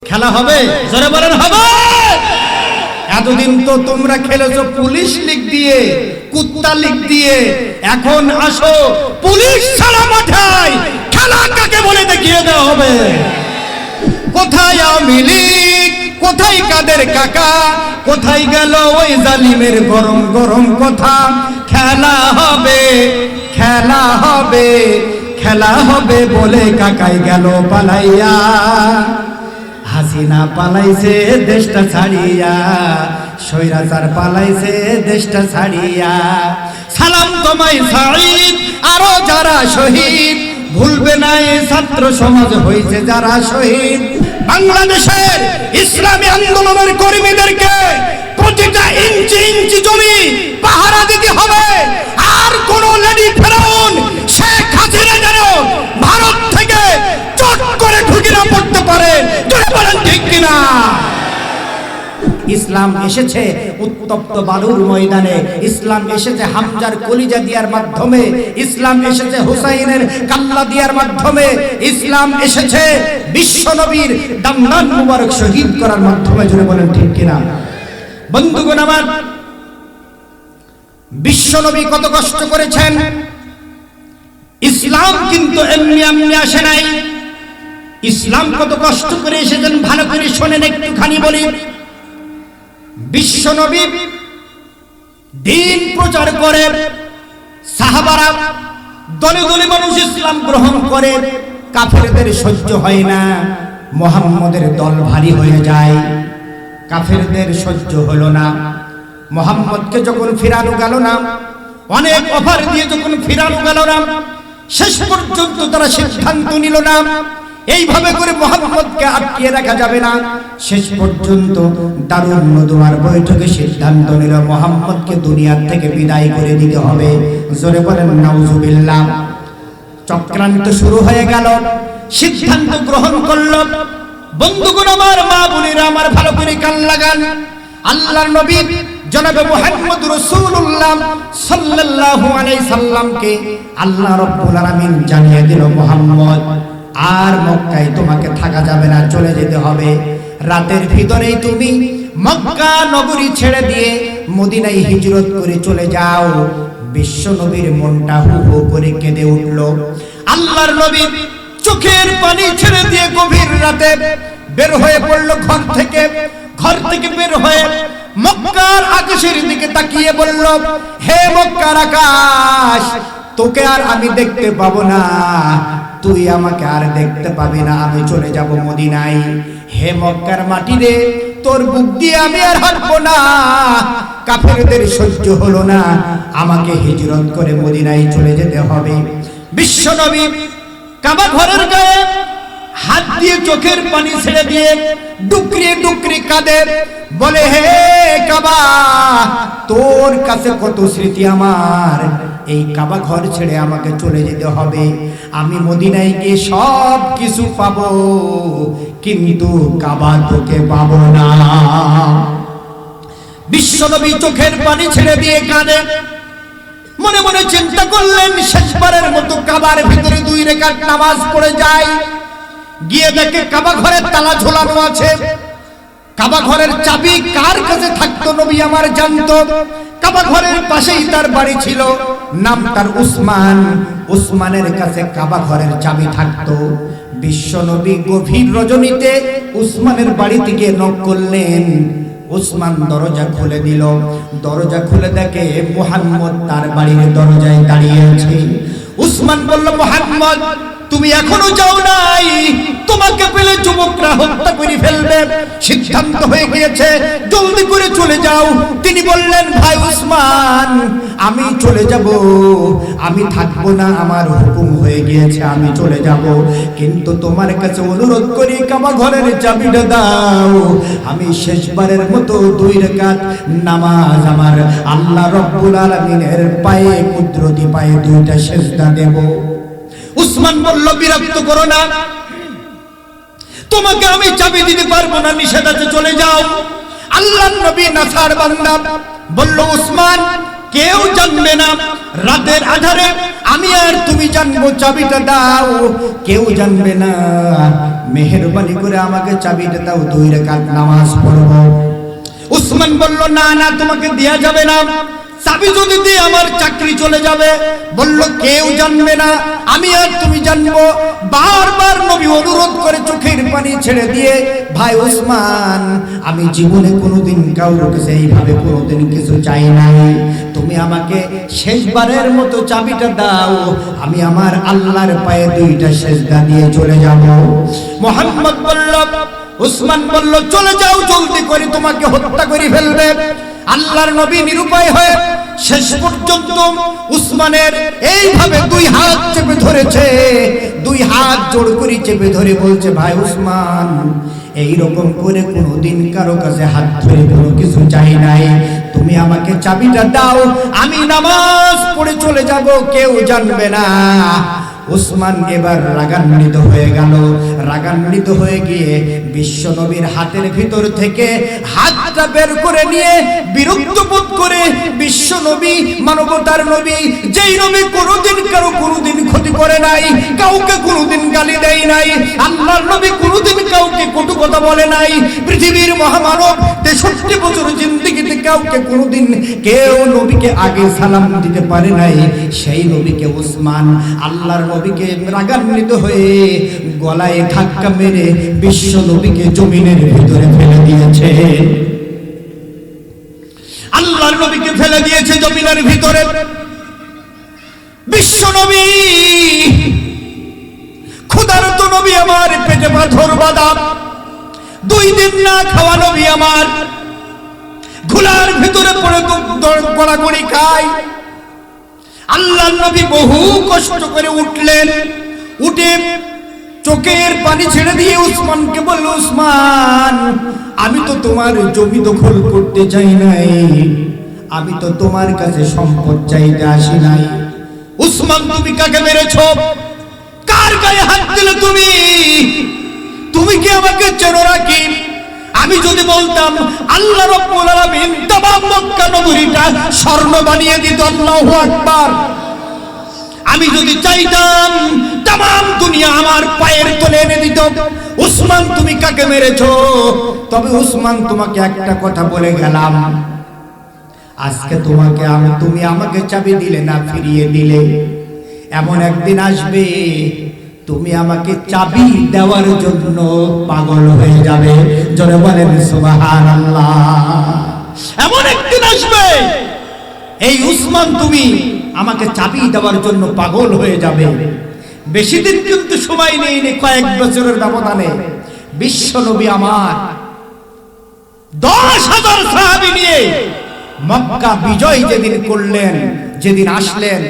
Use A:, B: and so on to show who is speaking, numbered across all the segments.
A: খেলা হবে, জোরে বলেন হবে। এতদিন তো তোমরা খেলেছো পুলিশ লীগ দিয়ে, কুত্তা লীগ দিয়ে, এখন আসো পুলিশ ছাড়া মাঠাই খেলা কাকে বলে দেখিয়ে দেওয়া হবে। কোথায় আওয়ামী লীগ, কোথায় কাদের কাকা, কোথায় গেল ওই জালিমের গরম গরম কথা। খেলা হবে, খেলা হবে, খেলা হবে বলে কাকাই গেল পালাইয়া। হাসিনা পালাইছে দেশটা ছাড়িয়া, স্বৈরাচার পালাইছে দেশটা ছাড়িয়া। সালাম তোমায় শহীদ, আরো যারা শহীদ, ভুলবে না এই ছাত্র সমাজ হয়েছে যারা শহীদ। বাংলাদেশের ইসলামী আন্দোলনের কর্মীদেরকে প্রতিটা ইঞ্চি ইঞ্চি জমি পাহারা দিতে হবে। আর কোন লেডি ফেরাউন শেখ হাসিনা যেন ভারত থেকে চট করে ঢুকে না পড়তে পারে। বলেন ঠিক কিনা? ইসলাম এসেছে উত্তপ্ত বালুর ময়দানে, ইসলাম এসেছে হামজার কলিজা দিয়ার মাধ্যমে, ইসলাম এসেছে হুসাইনের কাল্লা দিয়ার মাধ্যমে, ইসলাম এসেছে বিশ্বনবীর দান্দান মুবারক শহীদ করার মাধ্যমে। জুড়ে বলেন ঠিক কিনা? বন্ধুগণ আমার, বিশ্বনবী কত কষ্ট করেছেন। ইসলাম কিন্তু এমনি এমনি আসে নাই। ইসলাম কত কষ্ট করে এসেছেন, ভালো করে শোনেন একটুখানি বলি। বিশ্বনবী দিন প্রচার করে, সাহাবারা দলে দলে মানুষ ইসলাম গ্রহণ করে। কাফেরদের সহ্য হয় না, মুহাম্মদের দল ভারী হয়ে যায়। কাফেরদের সহ্য হলো না, মুহাম্মদকে যখন ফিরানো গেল না, অনেক অফার দিয়ে যখন ফিরানো গেল না, শেষ পর্যন্ত তারা সিদ্ধান্ত নিল না এইভাবে করে মুহাম্মদকে আটকিয়ে রাখা যাবে না। শেষ পর্যন্ত দারুন নদওয়ার বৈঠকে সিদ্ধান্ত নিল মুহাম্মদকে দুনিয়ার থেকে বিদায় করে দিতে হবে। জোরে বলেন নাউজুবিল্লাহ। চক্রান্ত শুরু হয়ে গেল, সিদ্ধান্ত গ্রহণ করল। বন্ধুগণ আমার, মা বোনেরা আমার, ভালো করে কান লাগান। আল্লাহর নবী জনাবে মুহাম্মদ রাসূলুল্লাহ সাল্লাল্লাহু আলাইহি সাল্লামকে আল্লাহ রাব্বুল আলামিন জানিয়ে দিল, মুহাম্মদ আর মক্কায় তোমাকে থাকা যাবে না, চলে যেতে হবে। রাতের ভিতরেই তুমি মক্কা নগরী ছেড়ে দিয়ে মদিনায় হিজরত করে চলে যাও। বিশ্ব নবীর মনটা হু হু করে কেঁদে উঠল। আল্লাহর নবী চোখের পানি ছেড়ে দিয়ে গভীর রাতে বের হয়ে পড়ল ঘর থেকে। ঘর থেকে বের হয়ে মক্কার আকাশের দিকে তাকিয়ে বলল, হে মক্কার আকাশ, তোকে আর আমি দেখতে পাবো না, তুই আমাকে আর দেখতে পাবি না, আমি চলে যাব মদিনায়। হে মক্কার মাটি রে, তোর বুক দিয়ে আমি আর হাঁটবো না। কাফেরদের সহ্য হলো না, আমাকে হিজরত করে মদিনায় চলে যেতে হবে। বিশ্বনবী কাবা ঘরের গায়ে হাত দিয়ে চোখের পানি ছেড়ে দিয়ে ডুকরিয়ে ডুকরি কাঁদে, বলে, হে কাবা, তোর কাছে কত স্মৃতি আমার, এই কাবা ঘর ছেড়ে আমাকে চলে যেতে হবে। আমি মদিনায় গিয়ে সব কিছু পাবো, কিন্তু কাবা তোকে পাবো না। বিশ্বনবী চোখের পানি ছেড়ে দিয়ে কাঁদে। মনে মনে চিন্তা করলেন, শেষবারের মতো কাবার ভিতরে 2 রাকাত নামাজ পড়ে যায়। গিয়ে দেখে কাবা ঘরের তালা ঝোলানো আছে। কাবা ঘরের চাবি কার কাছে থাকতো নবী আমার জানতো। কাবা ঘরের পাশেই তার বাড়ি ছিল, নাম তার উসমান। উসমানের কাছে কাবা ঘরের চাবি থাকতো। বিশ্বনবী গভীর রজনীতে উসমানের বাড়িতে গিয়ে নক করলেন। উসমান দরজা খুলে দিল। দরজা খুলে দেখে মুহাম্মদ তার বাড়ির দরজায় দাঁড়িয়ে আছে। উসমান বলল, মুহাম্মদ, তুমি এখনো যাও নাই, তোমাকে পেলে যুবকরা হত্যা করে ফেলবে, সিদ্ধান্ত হয়ে গিয়েছে, জলদি করে চলে যাও। তিনি বললেন, ভাই উসমান, আমি চলে যাব, আমি থাকবো না, আমার হুকুম হয়ে গিয়েছে, আমি চলে যাব, কিন্তু তোমার কাছে অনুরোধ করি কাবা ঘরের চাবিটা দাও। আমি শেষবারের মতো 2 রাকাত নামাজ আমার আল্লাহ রাব্বুল আলামিনের পায়ে, কুদরতি পায়ে 2টা সিজদা দেব। উসমান বলল, বিরক্ত করো না, তোমাকে আমি চাবি দিতে পারবো না, নিষেধ আছে, চলে যাও। আল্লাহর নবী নাসার বান্দা বলল, উসমান, কেউ জানবে না, রাতের আধারে আমি আর তুমি জানবো, চাবিটা দাও, কেউ জানবে না। মেহেরবানি করে আমাকে চাবিটা দাও, 2 রাকাত নামাজ পড়বো। উসমান বলল, না না, তোমাকে দেয়া যাবে না, চাবি যদি দিয়ে আমার চাকরি চলে যাবে। বলল, কেউ জানবে না, আমি আর তুমি জানবো। বারবার নবী অনুরোধ করে চোখের পানি ছেড়ে দিয়ে, ভাই উসমান, আমি জীবনে কোনোদিন কারোর কাছে এইভাবে কোনোদিন কিছু চাই নাই, তুমি আমাকে শেষবারের মতো চাবিটা দাও, আমি আমার আল্লাহর পায়ে 2টা সেজদা দিয়ে চলে যাব। মুহাম্মদ বলল, উসমান বলল, চলে যাও জলদি করে, তোমাকে হত্যা করে ফেলবে। আল্লাহর নবী নিরুপায় হয়ে শেষ পর্যন্ত উসমানের এইভাবে 2 হাত চেপে ধরেছে, 2 হাত জোড় করে চেপে ধরে বলছে, ভাই উসমান, এইরকম করে কোনোদিন কারো কাছে হাত ধরে কোনো কিছু চাই নাই, তুমি আমাকে চাবিটা দাও, আমি নামাজ পড়ে চলে যাব, কেউ জানবে না। উসমান এবার রাগান্বিত হয়ে গেল। রাগান্বিত হয়ে গিয়ে বিশ্ব নবীর হাতের ভিতর থেকে হাতটা বের করে নিয়ে বিরক্ত বোধ করে, বিশ্ব নবী, মানবতার নবী, যেই নবী কোনোদিন কারো কোনোদিন ক্ষতি করে নাই, কাউকে কোনোদিন গালি দেয় নাই, আল্লাহর নবী কোনোদিন কাউকে কটু কথা বলে নাই, পৃথিবীর মহামানব 63 বছর জিন্দেগিতে কাউকে কোনোদিন কেউ নবীকে আগে সালাম দিতে পারে নাই, সেই নবীকে উসমান আল্লাহর নবীকে রাগান্বিত হয়ে গলায় ধাক্কা মেরে বিশ্ব নবীকে জমিনের ভিতরে ফেলে দিয়েছে। আল্লাহর নবীকে ফেলে দিয়েছে জমিনের ভিতরে। বিশ্ব নবী, ক্ষুধার্ত নবী আমার, পেটে পাথর বাঁধা, 2 দিন না খাওয়া নবী আমার, ঘোলার ভিতরে পড়ে গড়াগড়ি খায়। আল্লাহর নবী বহু কষ্ট করে উঠলেন, উঠে চোখের পানি ছেড়ে দিয়ে উসমানকে বলল, উসমান, আমি তো তোমার জমি দখল করতে চাই নাই, আমি তো তোমার কাছে সম্পদ চাইতে আসি নাই। উসমান, তুমি কাকে মেরেছো? কার গায়ে হাত দিলে তুমি? তুমি কি আমাকে চেনো নাকি? আমি যদি বলতাম আল্লাহ রাব্বুল আলামিন तमाम মক্কা নগরীটা স্বর্ণ বানিয়ে দিত, আল্লাহু আকবার। আমি যদি চাইতাম तमाम দুনিয়া আমার পায়ের তলে এনে দিত। উসমান, তুমি কাকে মেরেছো? তবে উসমান, তোমাকে একটা কথা বলে গেলাম, আজকে তুমি আমাকে চাবি দিলে না, ফিরিয়ে দিলে, এমন একদিন আসবে তুমি আমাকে চাবি দেওয়ার জন্য পাগল হয়ে যাবে। জোরে বলেন সুবহানাল্লাহ। এমন একদিন আসবে, এই উসমান, তুমি আমাকে চাবি দেওয়ার জন্য পাগল হয়ে যাবে। বেশি দিন কিন্তু সময় নেই, কয়েক বছরের ব্যবধানে বিশ্ব নবী আমার 10,000 সাহাবী নিয়ে মক্কা বিজয় যেদিন করলেন, যেদিন আসলেন,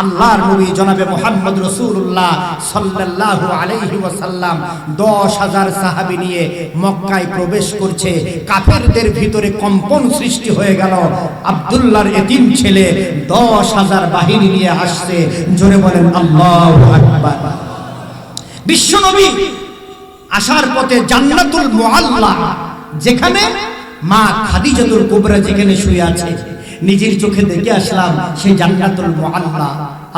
A: আল্লাহর নবী জনাবে মুহাম্মদ রাসূলুল্লাহ সাল্লাল্লাহু আলাইহি ওয়াসাল্লাম 10,000 সাহাবী নিয়ে মক্কায় প্রবেশ করছে। কাফেরদের ভিতরে কম্পন সৃষ্টি হয়ে গেল। আব্দুল্লাহর এতিম ছেলে 10,000 বাহিনী নিয়ে আসছে। জোরে বলেন আল্লাহু আকবার। বিশ্বনবী আসার পথে জান্নাতুল মুআল্লা, যেখানে মা খাদিজাতুল কুবরা যেখানে শুয়ে আছে, নিজের চোখে দেখে আসলাম সেই জান্নাতুল মুআল্লা।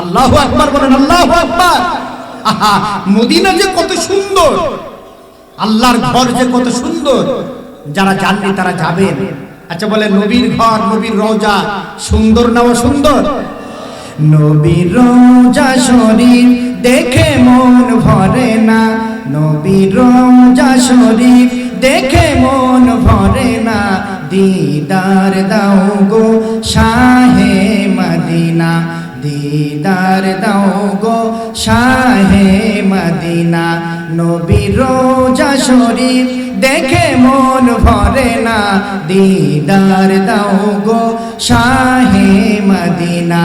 A: আল্লাহু আকবার বলেন, আল্লাহু আকবার। আহা, মদিনা যে কত সুন্দর, আল্লাহর ঘর যে কত সুন্দর, যারা জাননি তারা যাবেন। আচ্ছা বলেন, নবীর ঘর, নবীর রওজা সুন্দর না অসুন্দর? নবীর রওজা শরীফ দেখে মন ভরে না, নবীর রওজা শরীফ দেখে মন ভরে না, দিদার দাও গো শাহে মদিনা, দিদার দাও গো শাহে মদিনা। নবীর রওজা শরীফ দেখে মন ভরে না, দিদার দাও গো শাহে মদিনা,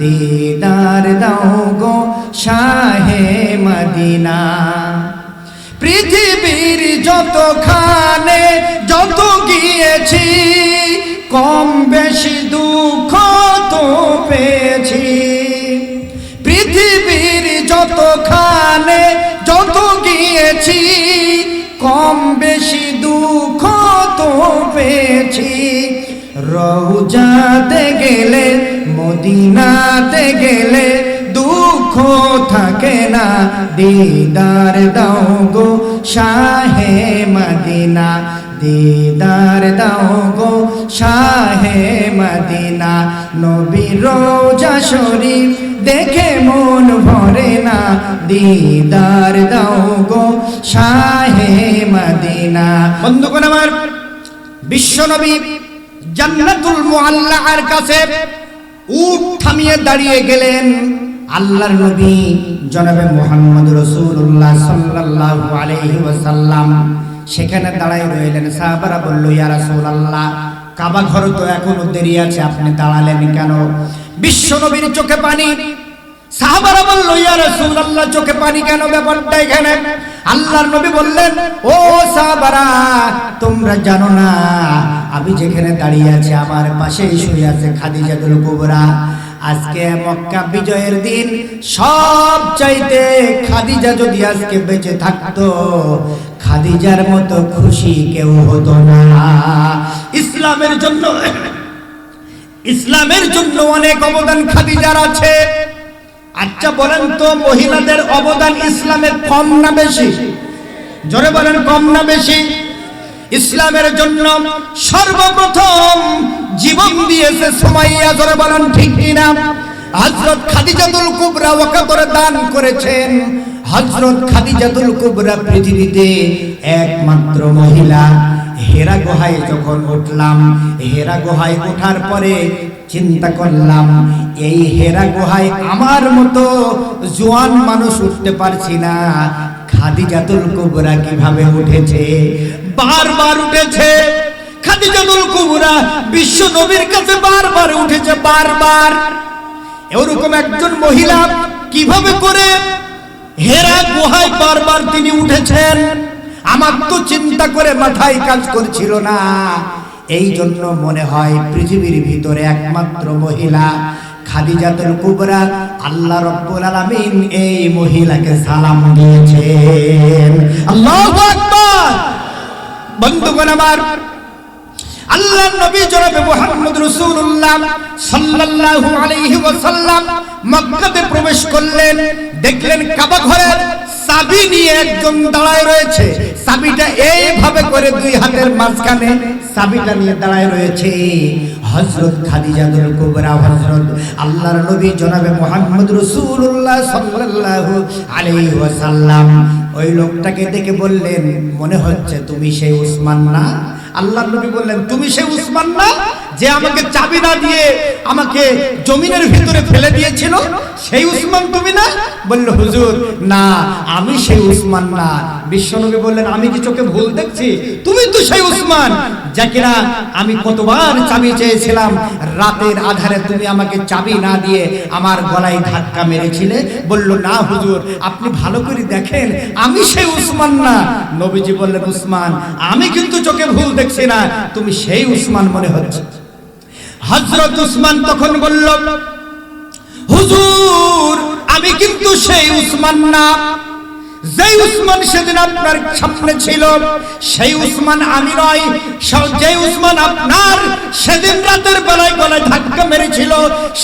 A: দিদার দাও গো শাহে মদিনা। পৃথিবীর যতখানে যত গিয়েছি, কম বেশি দুঃখ তো পেয়েছি। পৃথিবীর যতখানে যত গিয়েছি, কম বেশি দুঃখ তো পেয়েছি। রওজাতে গেলে, মদিনাতে গেলে দুঃখ থাকে না, দিদার দাও গো শাহে মদিনা, দিদার দাও গো শাহে মদিনা। নবীর রওজা শরীফ দেখে মন ভরে না, দিদার দাও গো শাহে মদিনা। বন্ধুগণ আমার, বিশ্ব নবী জান্নাতুল মুআল্লার কাছে উট থামিয়ে দাঁড়িয়ে গেলেন। আল্লাহর নবী জনাবে মুহাম্মদ রাসূলুল্লাহ সাল্লাল্লাহু আলাইহি ওয়াসাল্লাম সেখানে দাঁড়ায় রইলেন। সাহাবারা বলল, ইয়া রাসূলুল্লাহ, কাবা ঘর তো এখনো দেরি আছে, আপনি দাঁড়ালেন কেন? বিশ্ব নবীর চোখে পানি। সাহাবারা বলল, ইয়া রাসূলুল্লাহ, চোখে পানি কেন? ব্যাপারটা এখানে। আল্লাহর নবী বললেন, ও সাহাবারা, তোমরা জানো না আমি যেখানে দাঁড়িয়ে আছি আমার পাশেই শুয়ে আছে খাদিজাতুল কুবরা। আজকে মক্কা বিজয়ের দিন, সব চাইতে খাদিজা যদি আজকে বেঁচে থাকতো, খাদিজার মতো খুশি কেউ হতো না। ইসলামের জন্য অনেক অবদান খাদিজার আছে। আচ্ছা বলেন তো, মহিলাদের অবদান ইসলামের কম না বেশি? জোরে বলেন, কম না বেশি? ইসলামের জন্য সর্বপ্রথম জীবন দিয়েছে সুমাইয়া। জোরে বলেন ঠিক কিনা? হযরত খাদিজাতুল কুবরা ওয়াকাতরে দান করেছেন। হযরত খাদিজাতুল কুবরা পৃথিবীতে একমাত্র মহিলা। হেরা গুহায় যখন উঠলাম, হেরা গুহায় ওঠার পরে চিন্তা করলাম, এই হেরা গুহায় আমার মতো জোয়ান মানুষ উঠতে পারছি না, খাদিজাতুল কুবরা কিভাবে উঠেছে? বারবার উঠেছে খাদিজাতুল কুবরা, বিশ্ব নবীর কাছে বারবার উঠেছে, বারবার। এরকম একজন মহিলা কিভাবে করে হেরা গুহায় বারবার তিনি উঠেছেন? আমার তো চিন্তা করে মাথায় কাজ করছিল না। এই জন্য মনে হয় পৃথিবীর ভিতরে একমাত্র মহিলা খাদিজাতুল কুবরা। আল্লাহ রাব্বুল আলামিন এই মহিলাকে সালাম দিয়েছেন। আল্লাহু আকবার। বন্ধুগণ আমার, আল্লাহর নবী জনাবে মুহাম্মদ রাসূলুল্লাহ সাল্লাল্লাহু আলাইহি ওয়াসাল্লাম মক্কাতে প্রবেশ করলেন। দেখলেন কাবা ঘরের চাবি নিয়ে একজন দাঁড়ায় রয়েছে। চাবিটা এইভাবে করে দুই হাতের মাঝখানে চাবিটা নিয়ে দাঁড়ায় রয়েছে হযরত খাদিজাতুল কুবরা। হযরত আল্লাহর নবী জনাবে মুহাম্মদ রাসূলুল্লাহ সাল্লাল্লাহু আলাইহি ওয়াসাল্লাম ওই লোকটাকে দেখে বললেন, মনে হচ্ছে তুমি সেই উসমান না? আল্লাহর নবী বললেন, তুমি সেই উসমান না যে আমাকে চাবি না দিয়ে আমাকে জমিনের ভিতরে ফেলে দিয়েছিল? সেই উসমান তুমি না? বলল, হুজুর না, আমি সেই উসমান না। বিশ্বনবী বললেন, আমি কি চোখে ভুল দেখছি? তুমি তো সেই উসমান যাকে না আমি কতবার চাবি চেয়েছিলাম, রাতের আধারে তুমি আমাকে চাবি না দিয়ে আমার গলায় ধাক্কা মেরেছিলে। বলল, না হুজুর, আপনি ভালো করে দেখেন, আমি সেই উসমান না। নবীজি বললেন, উসমান, আমি কিন্তু চোখে ভুল দেখছি না, তুমি সেই উসমান মনে হচ্ছে। হযরত উসমান তখন বলল, হুজুর, আমি কিন্তু সেই উসমান না। যেই উসমান সেদিন আপনার সামনে ছিল সেই উসমান আমি নই। যেই উসমান আপনার সেদিন রাতের বেলায় গলায় ধাক্কা মেরেছিল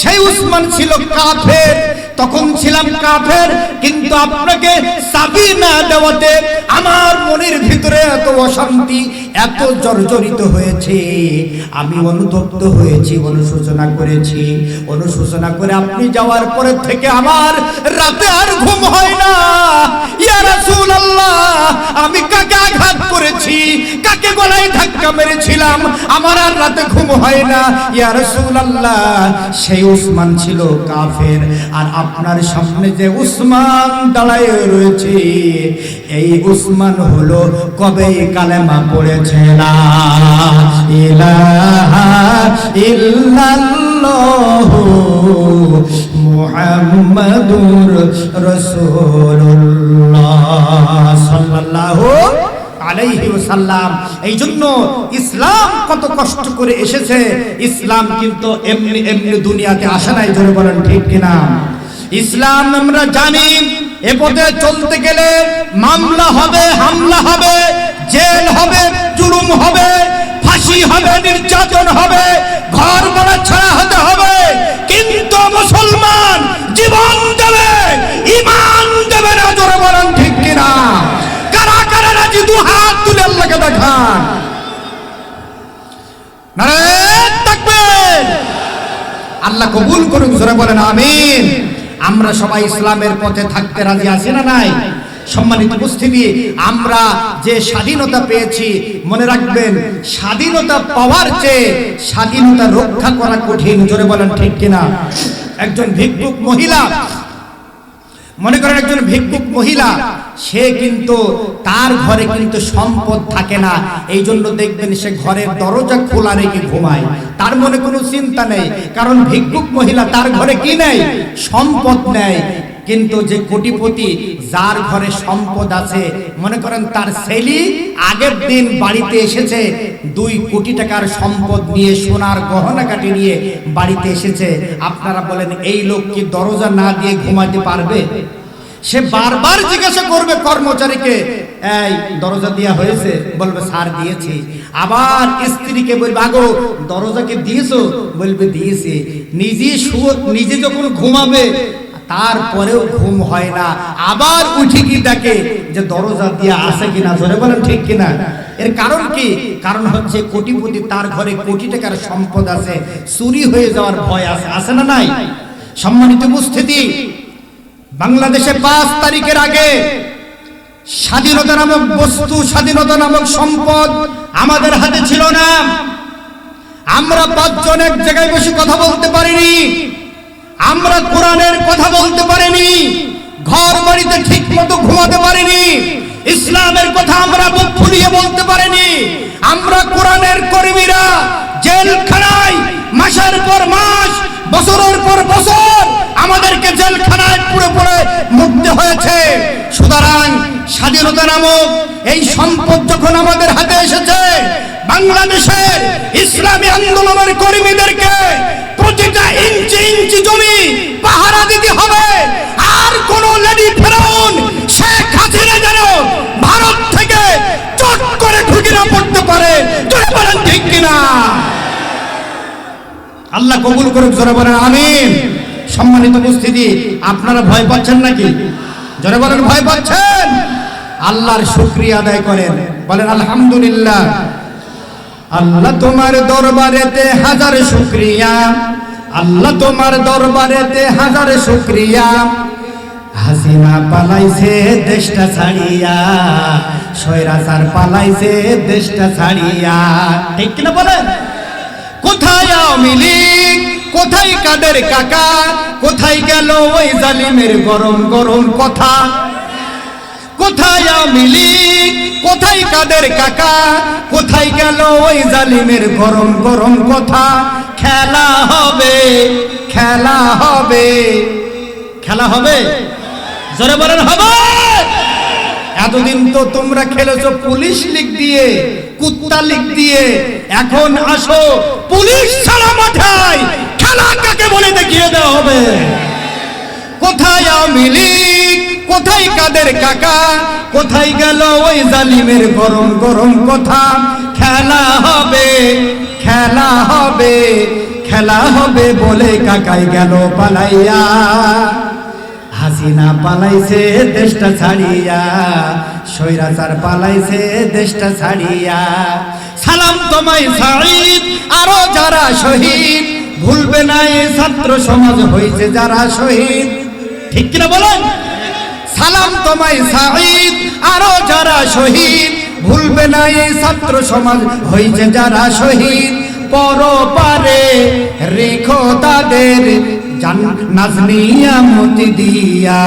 A: সেই উসমান ছিল কাফের। তখন ছিলাম কাফের, কিন্তু আপনাকে চাবি না দেওয়াতে আমার মনের ভিতরে এত অশান্তি, এত জর্জরিত হয়েছে, আমি অনুতপ্ত হয়েছি, অনুশোচনা করেছি। অনুশোচনা করে আপনি যাওয়ার পরে থেকে আমার রাতে আর ঘুম হয় না। ইয়া রাসূলুল্লাহ, আমি কাকে আঘাত করেছি, কাকে গলায় ধাক্কা মেরেছিলাম, আমার আর রাতে ঘুম হয় না। ইয়া রাসূলুল্লাহ, সেই উসমান ছিল কাফের, আর আপনার সামনে যে উসমান দাঁড়ায় রয়েছে এই উসমান হলো কবে কালেমা পড়েছে লা ইলাহা ইল্লাল্লাহু মুহাম্মাদুর রাসূলুল্লাহ সাল্লাল্লাহু আলাইহি ওয়াসাল্লাম। এই জন্য ইসলাম কত কষ্ট করে এসেছে। ইসলাম কিন্তু এমনি এমনি দুনিয়াতে আসে নাই। জোরে বলেন ঠিক কিনা? ইসলাম আমরা জানি, এ পথে চলতে গেলে মামলা হবে, হামলা হবে, জেল হবে, জুলুম হবে, ফাঁসি হবে, নির্যাতন হবে, ঘর বাড়ি ছাড়া হতে হবে। কিন্তু মুসলমান জীবন দেবে, ঈমান দেবে না। জোরে বলেন ঠিক কিনা? কারা কারা দেখান। নারায়ে তাকবীর। আল্লাহ কবুল করুন, জোরে বলেন আমিন। আমরা সবাই ইসলামের পথে থাকতে রাজি আছি না নাই? সম্মানিত উপস্থিতি, আমরা যে স্বাধীনতা পেয়েছি, মনে রাখবেন স্বাধীনতা পাওয়ার চেয়ে স্বাধীনতা রক্ষা করা কঠিন। জোরে বলেন ঠিক কিনা? একজন ভিক্ষুক মহিলা, মনে করেন একজন ভিক্ষুক মহিলা, সে কিন্তু তার ঘরে কিন্তু সম্পদ থাকে না, এই জন্য দেখবেন সে ঘরের দরজা খোলা রেখে ঘুমায়, তার মনে কোনো চিন্তা নেই, কারণ ভিক্ষুক মহিলা তার ঘরে কি নেই? সম্পদ নেই। কিন্তু যে কোটিপতি, যার ঘরে সম্পদ আছে, মনে করেন তার ছেলে আগের দিন বাড়িতে এসেছে 2 কোটি টাকার সম্পদ নিয়ে, সোনার গহনাকাটি নিয়ে বাড়িতে এসেছে, আপনারা বলেন এই লোক কি দরজা না দিয়ে ঘুমাতে পারবে? সে বারবার জিজ্ঞাসা করবে কর্মচারীকে, এই দরজা দেয়া হয়েছে? বলবে স্যার দিয়েছি। আবার স্ত্রীকে বলবে, আগো দরজাকে দিয়েছো? বলবে দিয়েছি। নিজে যখন ঘুমাবে তারপরেও ঘুম হয় না, আবার উঠে কি দেখে যে দরজা দিয়ে আছে কিনা। ধরে বলেন ঠিক কিনা? এর কারণ কি? কারণ হচ্ছে কোটিপতি, তার ঘরে কোটি টাকার সম্পদ আছে, চুরি হয়ে যাওয়ার ভয় আছে, আছে না নাই? সম্মানিত উপস্থিতি, বাংলাদেশে 5 তারিখের আগে স্বাধীনতা নামক বস্তু, স্বাধীনতা নামক সম্পদ আমাদের হাতে ছিল না। আমরা 5 জন এক জায়গায় বসে কথা বলতে পারিনি, আমরা কোরআনের কথা বলতে পারিনি, ঘর বাড়িতে ঠিক মতো ঘুমাতে পারিনি, ইসলামের কথা আমরা মুখ ফুলিয়ে বলতে পারিনি। আমরা কোরআনের কর্মীরা জেলখানায় মাসের পর মাস, বছরের পর বছর আমাদেরকে জেলখানায় পুড়ে পুড়ে মরতে হয়েছে। সুতরাং স্বাধীনতা নামক এই সম্পদ যখন আমাদের হাতে এসেছে, বাংলাদেশের ইসলামী আন্দোলনের কর্মীদেরকে প্রতিটা ইঞ্চি ইঞ্চি জমি পাহারা দিতে হবে। আর কোন লেডি ফেরাউন শেখ হাসিনা যেন ভারত থেকে চট করে ঢুকে না পড়তে পারে। জোরে বলেন ঠিক কিনা? আল্লাহ কবুল করুক, জোরে বলেন আমিন। সম্মানিত উপস্থিতি, আপনারা ভয় পাচ্ছেন নাকি? জোরে বলেন ভয় পাচ্ছেন? আল্লাহর শুকরিয়া আদায় করেন, বলেন আলহামদুলিল্লাহ। আল্লাহ তোমার দরবারেতে হাজার শুকরিয়া, আল্লাহ তোমার দরবারেতে হাজার শুকরিয়া। হাসিনা পালাইছে দেশটা ছাড়িয়া, স্বৈরাচার পালাইছে দেশটা ছাড়িয়া। ঠিক কিনা বলেন? কোথায় আওয়ামী লীগ, কোথায় কাদের কাকা, কোথায় গেল ওই জালিমের গরম গরম কথা? কোথায় আওয়ামী লীগ, কোথায় কাদের কাকা, কোথায় গেল ওই জালিমের গরম গরম কথা? খেলা হবে, খেলা হবে, খেলা হবে, জোরে বলেন হবে। এতদিন তো তোমরা খেলেছো পুলিশ লীগ দিয়ে, কুত্তা লীগ দিয়ে, এখন আসো পুলিশ ছাড়া মাঠায় খেলা কাকে বলে দেখিয়ে দেওয়া হবে। কোথায় আওয়ামী লীগ, কোথায় কাদের কাকা, কোথায় গেল ওই জালিমের গরম গরম কথা? খেলা হবে, খেলা হবে, খেলা হবে বলে কাকাই গেল পালাইয়া। হাসিনা পালাইছে দেশটা ছাড়িয়া, স্বৈরাচার পালাইছে দেশটা ছাড়িয়া। সালাম তোমায় সাঈদ, আরো যারা শহীদ, ভুলবে না এই ছাত্র সমাজ হয়েছে যারা শহীদ। ঠিক কিনা বলেন? সালাম তোমায় সাঈদ, আরো যারা শহীদ, ভুলবে না এই ছাত্র সমাজ হয়েছে যারা শহীদ। পরপারে রেখো তাদের নাজনিয়ামতি দিয়া।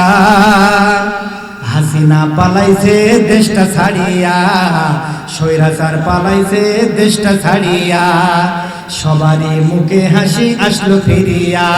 A: হাসিনা পালাইছে দেশটা ছাড়িয়া, স্বৈরাচার পালাইছে দেশটা ছাড়িয়া। সবারই মুখে হাসি আসলো ফিরিয়া।